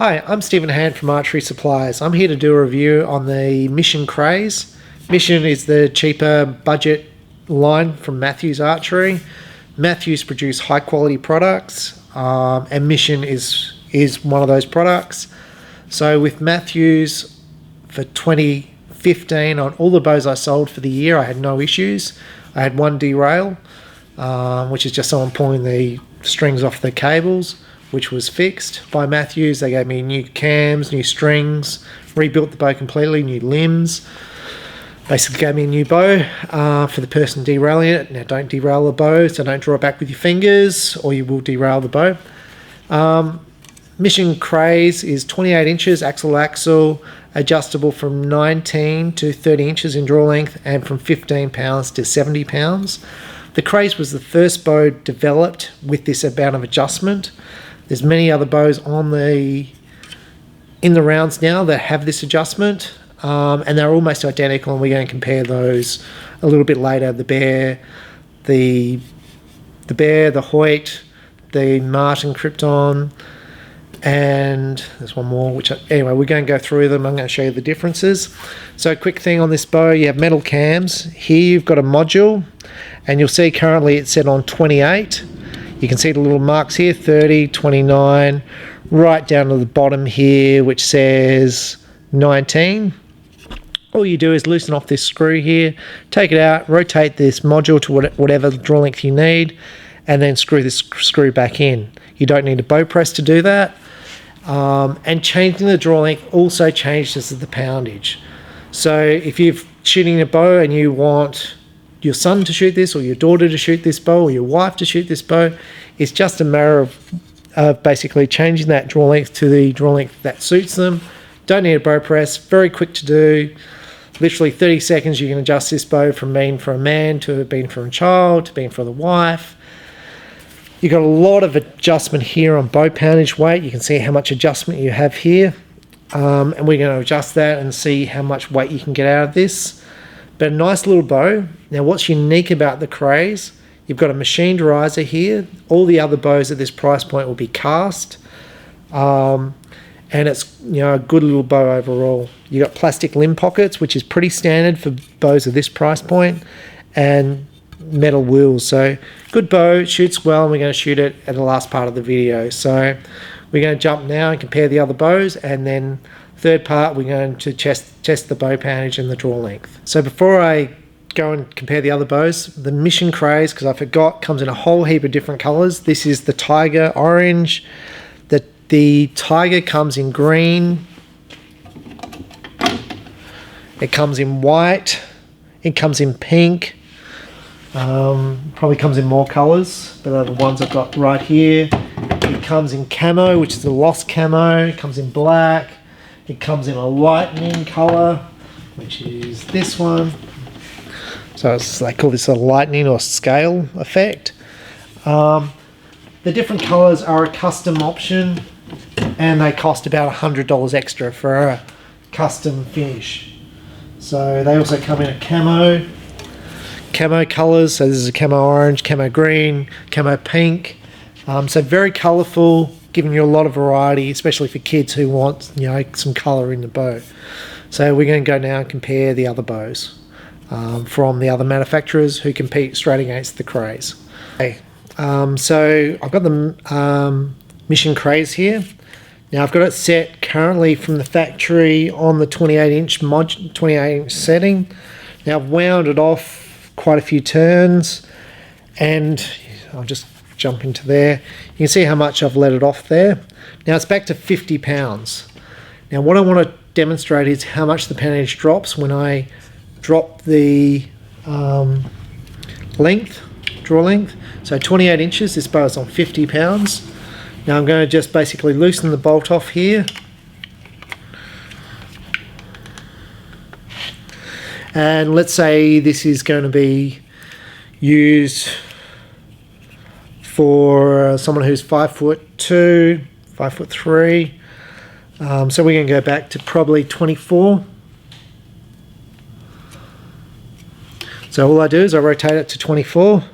Hi, I'm Stephen Hann from Archery Supplies. I'm here to do a review on the Mission Craze. Mission is the cheaper budget line from Matthews Archery. Matthews produce high quality products and Mission is one of those products. So with Matthews for 2015 on all the bows I sold for the year, I had no issues. I had one derail, which is just someone pulling the strings off the cables, which was fixed by Matthews. They gave me new cams, new strings, rebuilt the bow completely, new limbs. Basically gave me a new bow for the person derailing it. Now don't derail the bow, so don't draw it back with your fingers or you will derail the bow. Mission Craze is 28 inches axle, adjustable from 19 to 30 inches in draw length and from 15 pounds to 70 pounds. The Craze was the first bow developed with this amount of adjustment. There's many other bows in the rounds now that have this adjustment, and they're almost identical, and we're going to compare those a little bit later. The Bear, the Hoyt, the Martin Krypton, and there's one more, anyway, we're going to go through them. I'm going to show you the differences. So a quick thing on this bow, you have metal cams. Here you've got a module, and you'll see currently it's set on 28. You can see the little marks here, 30, 29, right down to the bottom here, which says 19. All you do is loosen off this screw here, take it out, rotate this module to whatever draw length you need, and then screw this screw back in. You don't need a bow press to do that. And changing the draw length also changes the poundage. So if you're shooting a bow and you want your son to shoot this, or your daughter to shoot this bow, or your wife to shoot this bow, it's just a matter of basically changing that draw length to the draw length that suits them. Don't need a bow press, very quick to do. Literally 30 seconds you can adjust this bow from being for a man to being for a child to being for the wife. You've got a lot of adjustment here on bow poundage weight. You can see how much adjustment you have here, and we're going to adjust that and see how much weight you can get out of this. But a nice little bow. Now what's unique about the Craze, you've got a machined riser here. All the other bows at this price point will be cast, and it's a good little bow overall. You've got plastic limb pockets, which is pretty standard for bows of this price point, and metal wheels. So good bow, shoots well, and we're going to shoot it at the last part of the video. So we're going to jump now and compare the other bows, and then third part we're going to test the bow poundage and the draw length. So before I go and compare the other bows, the Mission Craze, because I forgot, comes in a whole heap of different colors. This is the Tiger Orange. The Tiger comes in green. It comes in white. It comes in pink. Probably comes in more colors, but are the ones I've got right here. It comes in camo, which is the Lost camo. It comes in black. It comes in a lightning color, which is this one. So they call this a lightning or scale effect. The different colors are a custom option, and they cost about $100 extra for a custom finish. So they also come in a camo colors. So this is a camo orange, camo green, camo pink. So very colorful, giving you a lot of variety, especially for kids who want some color in the bow. So we're going to go now and compare the other bows from the other manufacturers who compete straight against the Craze. Okay, so I've got the Mission Craze here. Now I've got it set currently from the factory on the 28-inch setting. Now I've wound it off quite a few turns, and I'll just jump into there. You can see how much I've let it off there. Now it's back to 50 pounds. Now what I want to demonstrate is how much the poundage drops when I drop the draw length. So 28 inches, this bow is on 50 pounds. Now I'm going to just basically loosen the bolt off here. And let's say this is going to be used for someone who's 5'2", 5'3". So we're going to go back to probably 24. So all I do is I rotate it to 24.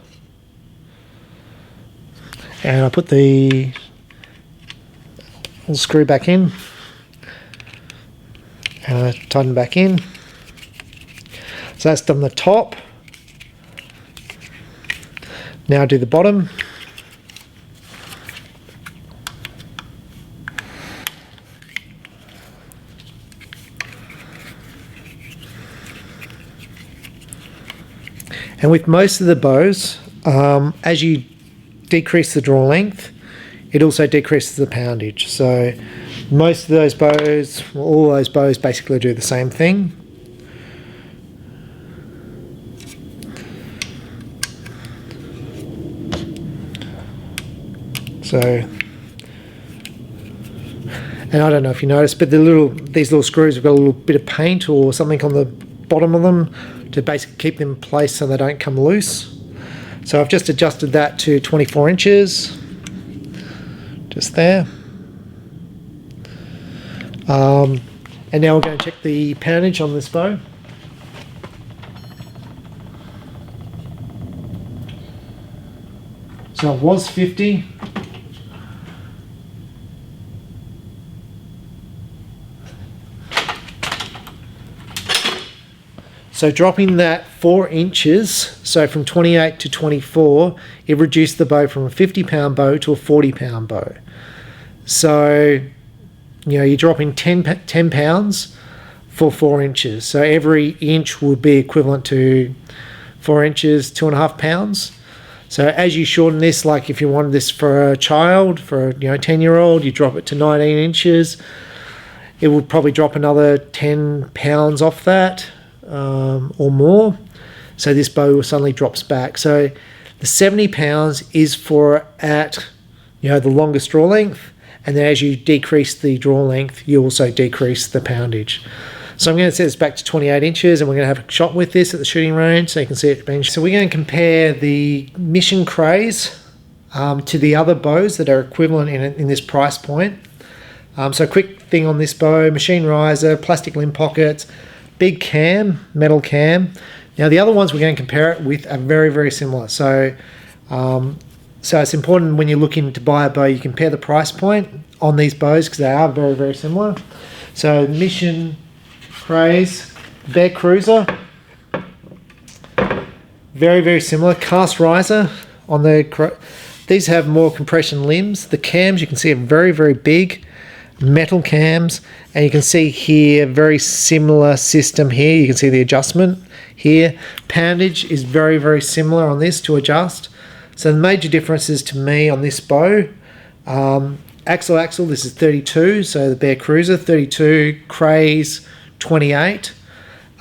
And I put the we'll screw back in. Tighten back in. So that's done the top. Now do the bottom. And with most of the bows, as you decrease the draw length, it also decreases the poundage. So most of those bows, all those bows basically do the same thing. So, and I don't know if you noticed, but these little screws have got a little bit of paint or something on the bottom of them to basically keep them in place so they don't come loose. So I've just adjusted that to 24 inches, just there. And now we're going to check the poundage on this bow. So it was 50. So dropping that 4 inches, so from 28 to 24, it reduced the bow from a 50-pound bow to a 40-pound bow. So, you know, you're dropping 10 pounds for 4 inches. So every inch would be equivalent to 4 inches, 2.5 pounds. So as you shorten this, like if you wanted this for a child, for a 10-year-old, you drop it to 19 inches, it would probably drop another 10 pounds off that. Or more, so this bow suddenly drops back. So the 70 pounds is for at the longest draw length, and then as you decrease the draw length, you also decrease the poundage. So I'm going to set this back to 28 inches, and we're going to have a shot with this at the shooting range so you can see it being. So we're going to compare the Mission Craze to the other bows that are equivalent in this price point. So quick thing on this bow: machine riser, plastic limb pockets, big cam, metal cam. Now the other ones we're going to compare it with are very, very similar. So it's important when you're looking to buy a bow, you compare the price point on these bows because they are very, very similar. So Mission Craze, Bear Cruiser, very, very similar. Cast riser on these have more compression limbs. The cams you can see are very, very big. Metal cams, and you can see here very similar system here. You can see the adjustment here. Poundage is very, very similar on this to adjust. So the major differences to me on this bow, axle, this is 32, so the Bear Cruiser 32, Craze 28.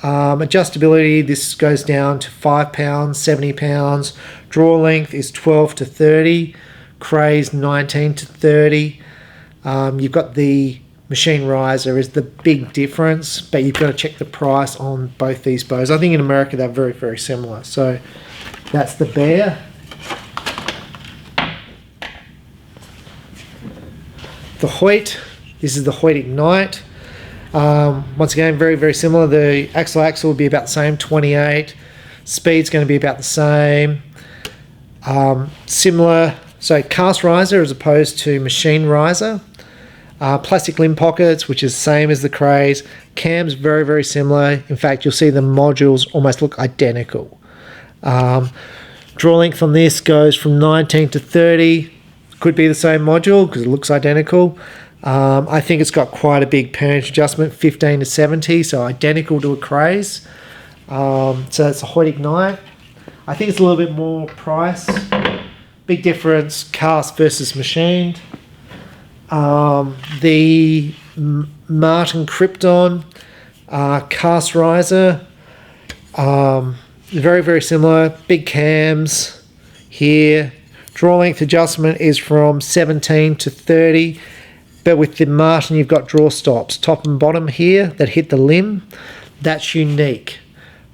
Adjustability, this goes down to 5 pounds, 70 pounds. Draw length is 12 to 30, Craze 19 to 30. You've got the machine riser is the big difference, but you've got to check the price on both these bows. I think in America they're very, very similar. So that's the Bear. The Hoyt, this is the Hoyt Ignite. Once again, very, very similar. The axle will be about the same, 28. Speed's going to be about the same. Similar, so cast riser as opposed to machine riser. Plastic limb pockets, which is the same as the Craze. Cams, very, very similar. In fact, you'll see the modules almost look identical. Draw length on this goes from 19 to 30. Could be the same module because it looks identical. I think it's got quite a big poundage adjustment, 15 to 70, so identical to a Craze. So it's a Hoyt Ignite. I think it's a little bit more price. Big difference, cast versus machined. The Martin Krypton cast riser, very, very similar. Big cams here. Draw length adjustment is from 17 to 30, but with the Martin you've got draw stops top and bottom here that hit the limb. That's unique.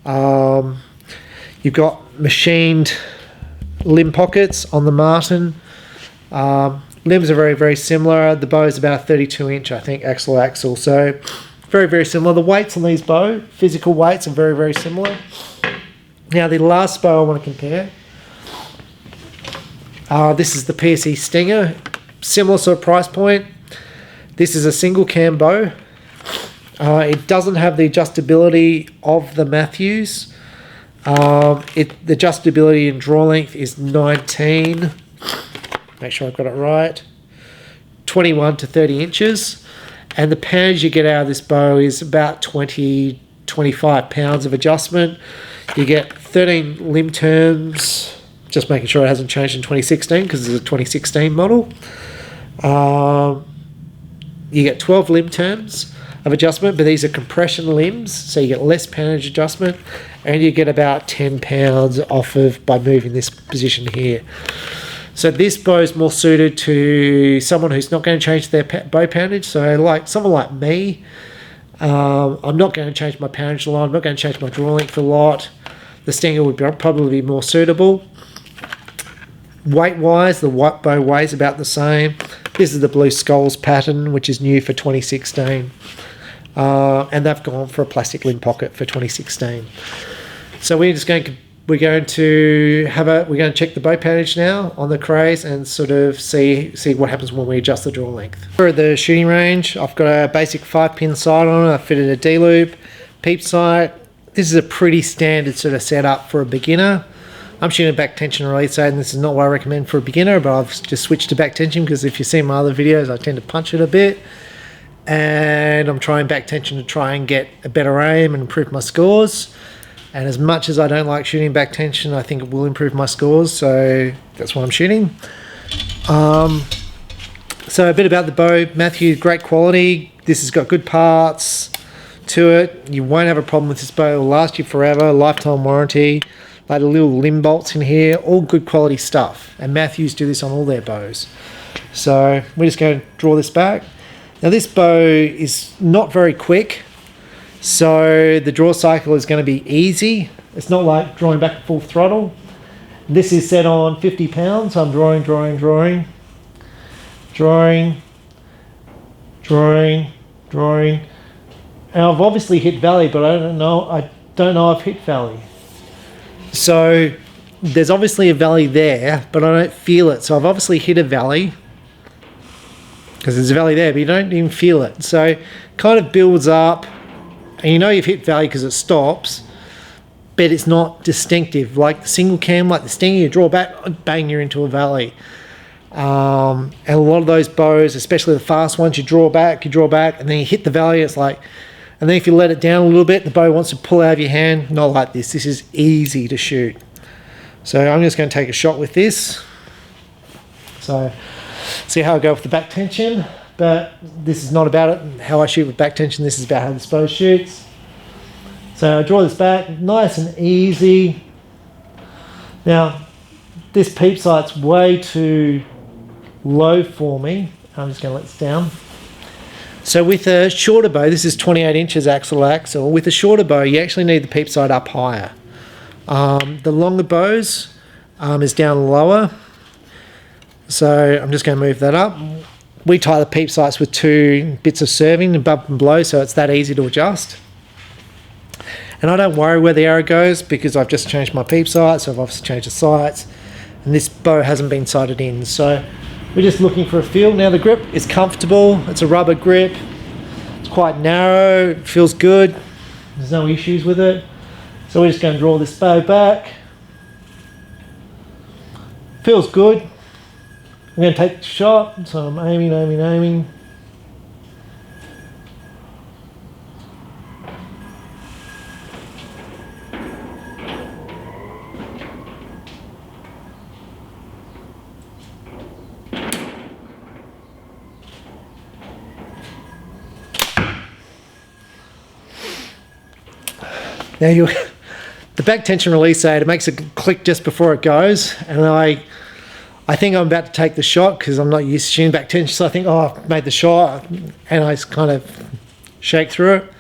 You've got machined limb pockets on the Martin. Limbs are very, very similar. The bow is about a 32 inch, I think, axle. So very, very similar. The weights on these bow, physical weights, are very, very similar. Now the last bow I want to compare. This is the Pse Stinger. Similar sort of price point. This is a single cam bow. It doesn't have the adjustability of the Matthews. The adjustability in draw length is 19. Make sure I've got it right. 21 to 30 inches. And the poundage you get out of this bow is about 20, 25 pounds of adjustment. You get 13 limb terms, just making sure it hasn't changed in 2016 because it's a 2016 model. You get 12 limb terms of adjustment, but these are compression limbs, so you get less poundage adjustment, and you get about 10 pounds off of by moving this position here. So this bow is more suited to someone who's not going to change their bow poundage. So like someone like me, I'm not going to change my poundage line, I'm not going to change my draw length a lot. The Stinger would probably be more suitable. Weight-wise, the white bow weighs about the same. This is the Blue Skulls pattern, which is new for 2016. And they've gone for a plastic limb pocket for 2016. So we're going to check the bow poundage now on the Craze and sort of see what happens when we adjust the draw length. For the shooting range, I've got a basic 5-pin sight on it. I've fitted a D-loop, peep sight. This is a pretty standard sort of setup for a beginner. I'm shooting back tension release aid, and this is not what I recommend for a beginner, but I've just switched to back tension because if you see my other videos, I tend to punch it a bit. And I'm trying back tension to try and get a better aim and improve my scores. And as much as I don't like shooting back tension, I think it will improve my scores, so that's what I'm shooting. So a bit about the bow. Matthew, great quality. This has got good parts to it. You won't have a problem with this bow. It'll last you forever, lifetime warranty. Like the little limb bolts in here, all good quality stuff. And Matthews do this on all their bows. So we're just going to draw this back. Now this bow is not very quick, so the draw cycle is going to be easy. It's not like drawing back at full throttle. This is set on 50 pounds, so I'm drawing. And I've obviously hit valley, but I don't know I've hit valley. So there's obviously a valley there, but I don't feel it. So I've obviously hit a valley because there's a valley there, but you don't even feel it. So it kind of builds up, and you know you've hit valley because it stops, but it's not distinctive. Like the single cam, like the Stinger, you draw back, bang, you're into a valley. And a lot of those bows, especially the fast ones, you draw back, and then you hit the valley, it's like, and then if you let it down a little bit, the bow wants to pull out of your hand. Not like this. This is easy to shoot. So I'm just going to take a shot with this. So see how I go with the back tension. But this is not about it, how I shoot with back tension. This is about how this bow shoots. So I draw this back, nice and easy. Now, this peep sight's way too low for me. I'm just going to let this down. So with a shorter bow, this is 28 inches axle to axle. With a shorter bow, you actually need the peep sight up higher. The longer bows is down lower. So I'm just going to move that up. We tie the peep sights with 2 bits of serving above and below, so it's that easy to adjust. And I don't worry where the arrow goes because I've just changed my peep sights, so I've obviously changed the sights, and this bow hasn't been sighted in. So we're just looking for a feel. Now the grip is comfortable. It's a rubber grip. It's quite narrow. It feels good. There's no issues with it. So we're just going to draw this bow back. Feels good. I'm going to take the shot. So I'm aiming. Now the back tension release aid, it makes a click just before it goes, and I think I'm about to take the shot because I'm not used to shooting back tension, so I think, oh, I've made the shot, and I just kind of shake through it.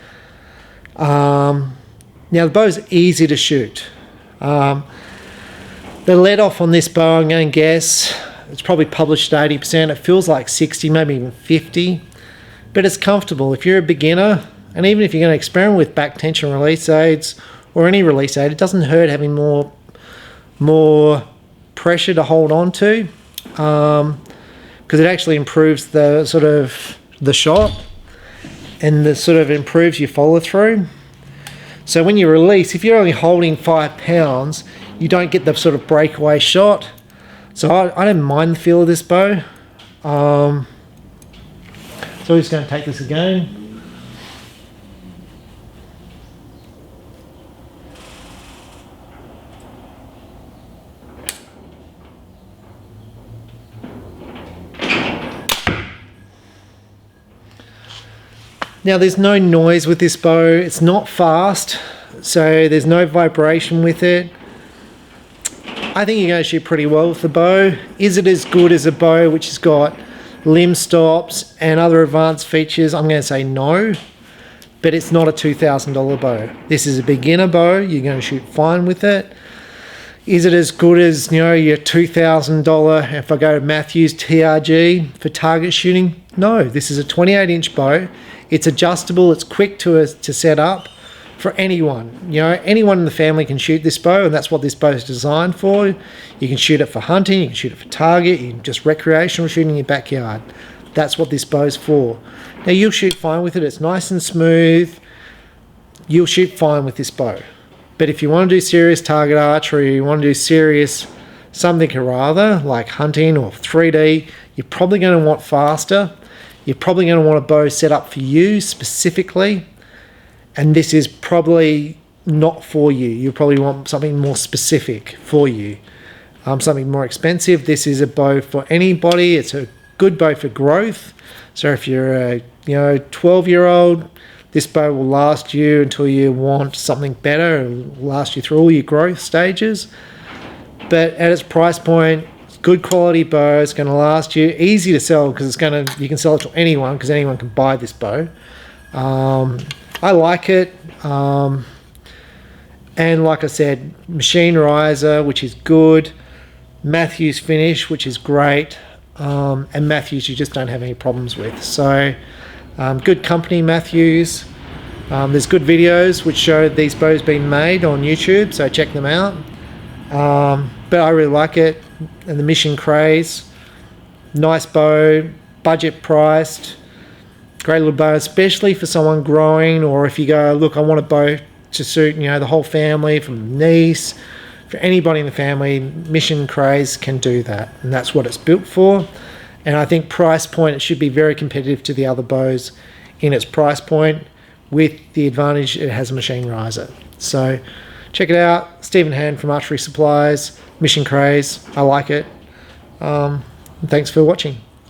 Now the bow's easy to shoot. The let off on this bow, I'm going to guess, it's probably published at 80%. It feels like 60, maybe even 50, but it's comfortable. If you're a beginner, and even if you're going to experiment with back tension release aids or any release aid, it doesn't hurt having more pressure to hold on to, because it actually improves the sort of the shot, and this sort of improves your follow through. So when you release, if you're only holding 5 pounds, you don't get the sort of breakaway shot. So I don't mind the feel of this bow. So we're just going to take this again. Now there's no noise with this bow, it's not fast, so there's no vibration with it. I think you're going to shoot pretty well with the bow. Is it as good as a bow which has got limb stops and other advanced features? I'm going to say no, but it's not a $2,000 bow. This is a beginner bow, you're going to shoot fine with it. Is it as good as, you know, your $2,000, if I go to Matthews TRG for target shooting? No, this is a 28-inch bow. It's adjustable, it's quick to set up for anyone. You know, anyone in the family can shoot this bow, and that's what this bow is designed for. You can shoot it for hunting, you can shoot it for target, you can just recreational shooting in your backyard. That's what this bow's for. Now you'll shoot fine with it, it's nice and smooth. You'll shoot fine with this bow. But if you want to do serious target archery, you want to do serious something or other, like hunting or 3D, you're probably going to want faster. You're probably going to want a bow set up for you specifically, and this is probably not for you. You probably want something more specific for you, something more expensive. This is a bow for anybody. It's a good bow for growth. So if you're a 12-year-old, this bow will last you until you want something better. It will last you through all your growth stages. But at its price point, good quality bow, it's going to last you, easy to sell because you can sell it to anyone because anyone can buy this bow. I like it, and like I said, machine riser, which is good, Matthews finish, which is great, and Matthews you just don't have any problems with. So good company, Matthews. There's good videos which show these bows being made on YouTube, so check them out. But I really like it. And the Mission Craze, nice bow, budget priced, great little bow, especially for someone growing, or if you go, look, I want a bow to suit, you know, the whole family, from niece, for anybody in the family. Mission Craze can do that, and that's what it's built for. And I think price point, it should be very competitive to the other bows in its price point, with the advantage it has a machine riser. So check it out, Stephen Hann from Archery Supplies, Mission Craze. I like it. Thanks for watching.